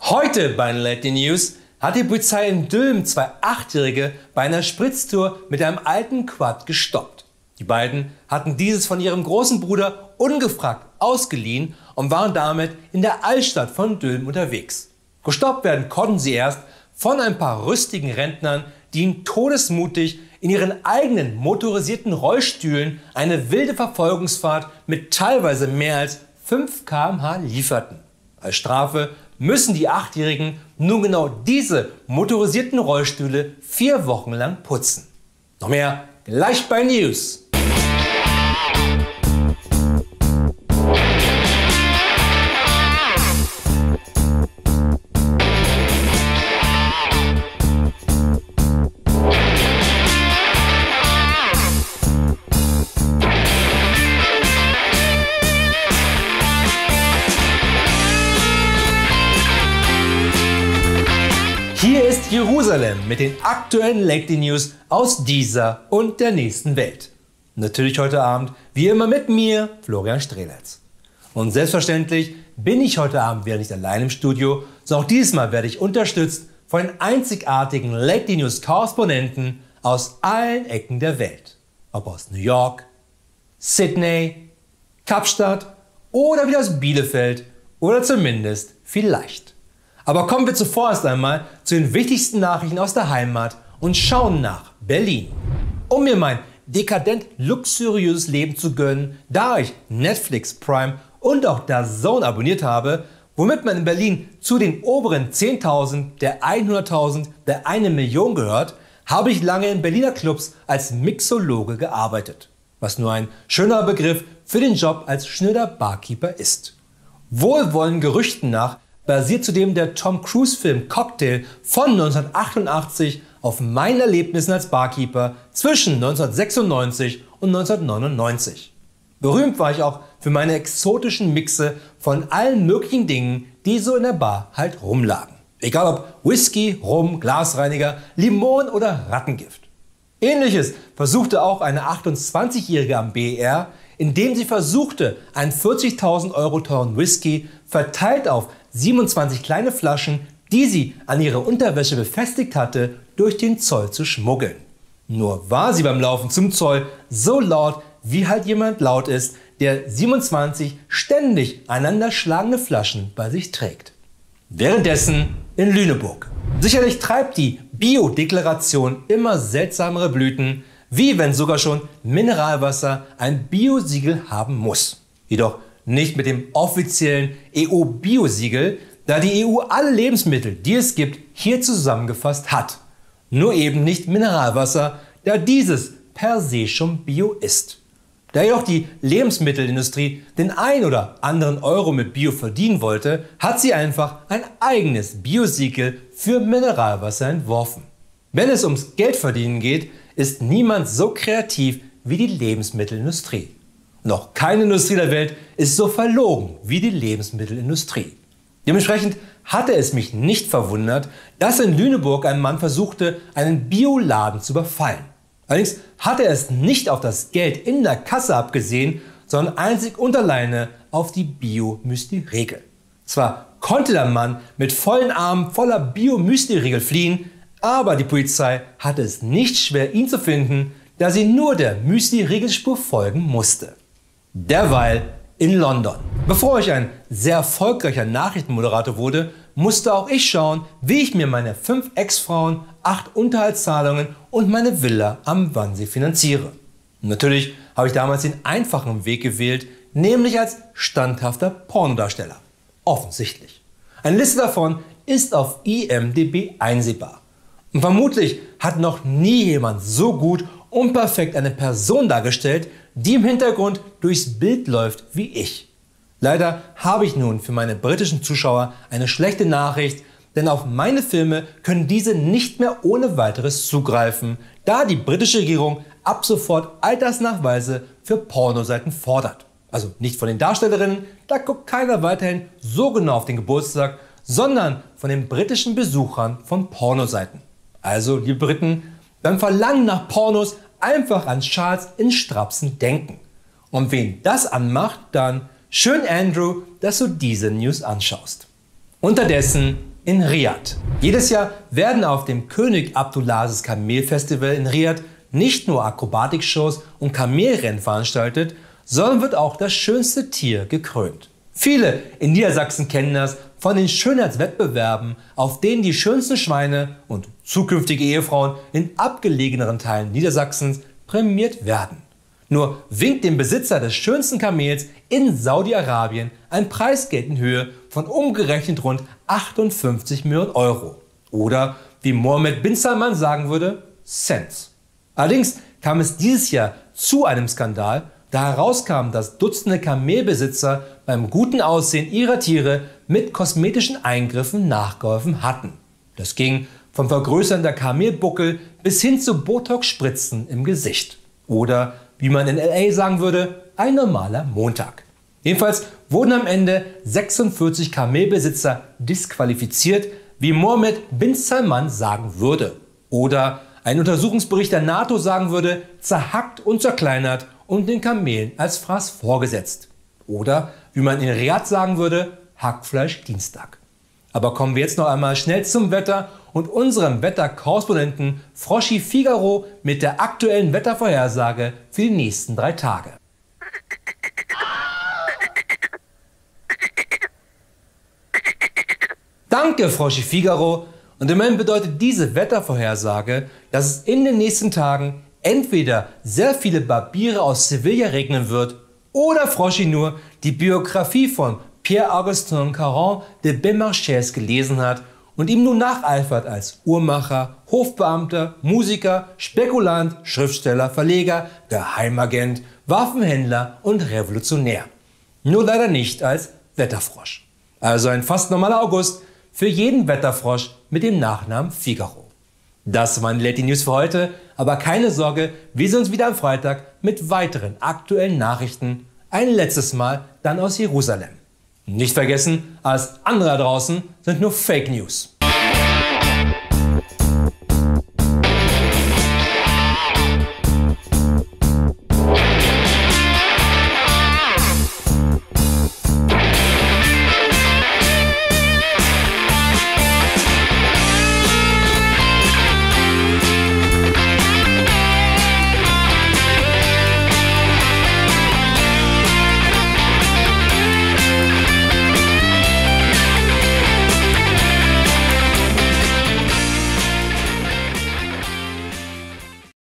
Heute bei den Late News hat die Polizei in Dülmen zwei Achtjährige bei einer Spritztour mit einem alten Quad gestoppt. Die beiden hatten dieses von ihrem großen Bruder ungefragt ausgeliehen und waren damit in der Altstadt von Dülmen unterwegs. Gestoppt werden konnten sie erst von ein paar rüstigen Rentnern, die ihnen todesmutig in ihren eigenen motorisierten Rollstühlen eine wilde Verfolgungsfahrt mit teilweise mehr als 5 km/h lieferten. Als Strafe müssen die Achtjährigen nun genau diese motorisierten Rollstühle 4 Wochen lang putzen. Noch mehr gleich bei News. Hier ist Jerusalem mit den aktuellen Late News aus dieser und der nächsten Welt. Natürlich heute Abend, wie immer mit mir, Florian Strehlers. Und selbstverständlich bin ich heute Abend wieder nicht allein im Studio, sondern auch diesmal werde ich unterstützt von den einzigartigen Late News Korrespondenten aus allen Ecken der Welt. Ob aus New York, Sydney, Kapstadt oder wieder aus Bielefeld oder zumindest vielleicht. Aber kommen wir zuvorerst einmal zu den wichtigsten Nachrichten aus der Heimat und schauen nach Berlin. Um mir mein dekadent luxuriöses Leben zu gönnen, da ich Netflix, Prime und auch DAZN abonniert habe, womit man in Berlin zu den oberen 10.000, der 100.000, der 1 Million gehört, habe ich lange in Berliner Clubs als Mixologe gearbeitet. Was nur ein schöner Begriff für den Job als schnöder Barkeeper ist. Wohlwollenden Gerüchten nach basiert zudem der Tom Cruise-Film Cocktail von 1988 auf meinen Erlebnissen als Barkeeper zwischen 1996 und 1999. Berühmt war ich auch für meine exotischen Mixe von allen möglichen Dingen, die so in der Bar halt rumlagen. Egal ob Whisky, Rum, Glasreiniger, Limon oder Rattengift. Ähnliches versuchte auch eine 28-Jährige am BER, indem sie versuchte, einen 40.000 € teuren Whisky verteilt auf 27 kleine Flaschen, die sie an ihre Unterwäsche befestigt hatte, durch den Zoll zu schmuggeln. Nur war sie beim Laufen zum Zoll so laut, wie halt jemand laut ist, der 27 ständig einander schlagende Flaschen bei sich trägt. Währenddessen in Lüneburg. Sicherlich treibt die Bio-Deklaration immer seltsamere Blüten, wie wenn sogar schon Mineralwasser ein Bio-Siegel haben muss. Jedoch nicht mit dem offiziellen EU-Bio-Siegel, da die EU alle Lebensmittel, die es gibt, hier zusammengefasst hat. Nur eben nicht Mineralwasser, da dieses per se schon Bio ist. Da jedoch die Lebensmittelindustrie den ein oder anderen Euro mit Bio verdienen wollte, hat sie einfach ein eigenes Bio-Siegel für Mineralwasser entworfen. Wenn es ums Geldverdienen geht, ist niemand so kreativ wie die Lebensmittelindustrie. Noch keine Industrie der Welt ist so verlogen wie die Lebensmittelindustrie. Dementsprechend hatte es mich nicht verwundert, dass in Lüneburg ein Mann versuchte, einen Bioladen zu überfallen. Allerdings hatte er es nicht auf das Geld in der Kasse abgesehen, sondern einzig und alleine auf die Bio-Müsli-Riegel. Zwar konnte der Mann mit vollen Armen voller Bio-Müsli-Riegel fliehen, aber die Polizei hatte es nicht schwer, ihn zu finden, da sie nur der Müsli-Riegelspur folgen musste. Derweil in London. Bevor ich ein sehr erfolgreicher Nachrichtenmoderator wurde, musste auch ich schauen, wie ich mir meine 5 Ex-Frauen, 8 Unterhaltszahlungen und meine Villa am Wannsee finanziere. Und natürlich habe ich damals den einfachen Weg gewählt, nämlich als standhafter Pornodarsteller. Offensichtlich. Eine Liste davon ist auf IMDb einsehbar. Und vermutlich hat noch nie jemand so gut und perfekt eine Person dargestellt, die im Hintergrund durchs Bild läuft wie ich. Leider habe ich nun für meine britischen Zuschauer eine schlechte Nachricht, denn auf meine Filme können diese nicht mehr ohne weiteres zugreifen, da die britische Regierung ab sofort Altersnachweise für Pornoseiten fordert. Also nicht von den Darstellerinnen, da guckt keiner weiterhin so genau auf den Geburtstag, sondern von den britischen Besuchern von Pornoseiten. Also, liebe Briten, beim Verlangen nach Pornos einfach an Charles in Strapsen denken. Und wen das anmacht, dann schön Andrew, dass du diese News anschaust. Unterdessen in Riad. Jedes Jahr werden auf dem König Abdulaziz Kamelfestival in Riad nicht nur Akrobatikshows und Kamelrennen veranstaltet, sondern wird auch das schönste Tier gekrönt. Viele in Niedersachsen kennen das von den Schönheitswettbewerben, auf denen die schönsten Schweine und zukünftige Ehefrauen in abgelegeneren Teilen Niedersachsens prämiert werden. Nur winkt dem Besitzer des schönsten Kamels in Saudi-Arabien ein Preisgeld in Höhe von umgerechnet rund 58 Millionen Euro. Oder wie Mohammed bin Salman sagen würde, Cents. Allerdings kam es dieses Jahr zu einem Skandal, da herauskam, dass Dutzende Kamelbesitzer beim guten Aussehen ihrer Tiere mit kosmetischen Eingriffen nachgeholfen hatten. Das ging vom Vergrößern der Kamelbuckel bis hin zu Botox-Spritzen im Gesicht. Oder wie man in LA sagen würde, ein normaler Montag. Jedenfalls wurden am Ende 46 Kamelbesitzer disqualifiziert, wie Mohammed bin Salman sagen würde. Oder ein Untersuchungsbericht der NATO sagen würde, zerhackt und zerkleinert und den Kamelen als Fraß vorgesetzt. Oder wie man in Riad sagen würde, Hackfleisch Dienstag. Aber kommen wir jetzt noch einmal schnell zum Wetter und unserem Wetterkorrespondenten Froschi Figaro mit der aktuellen Wettervorhersage für die nächsten 3 Tage. Danke, Froschi Figaro. Und immerhin bedeutet diese Wettervorhersage, dass es in den nächsten Tagen entweder sehr viele Barbiere aus Sevilla regnen wird oder Froschi nur die Biografie von Pierre-Augustin Caron de Beaumarchais gelesen hat und ihm nun nacheifert als Uhrmacher, Hofbeamter, Musiker, Spekulant, Schriftsteller, Verleger, Geheimagent, Waffenhändler und Revolutionär. Nur leider nicht als Wetterfrosch. Also ein fast normaler August für jeden Wetterfrosch mit dem Nachnamen Figaro. Das waren die Late News für heute, aber keine Sorge, wir sehen uns wieder am Freitag mit weiteren aktuellen Nachrichten. Ein letztes Mal dann aus Jerusalem. Nicht vergessen, alles andere da draußen sind nur Fake News.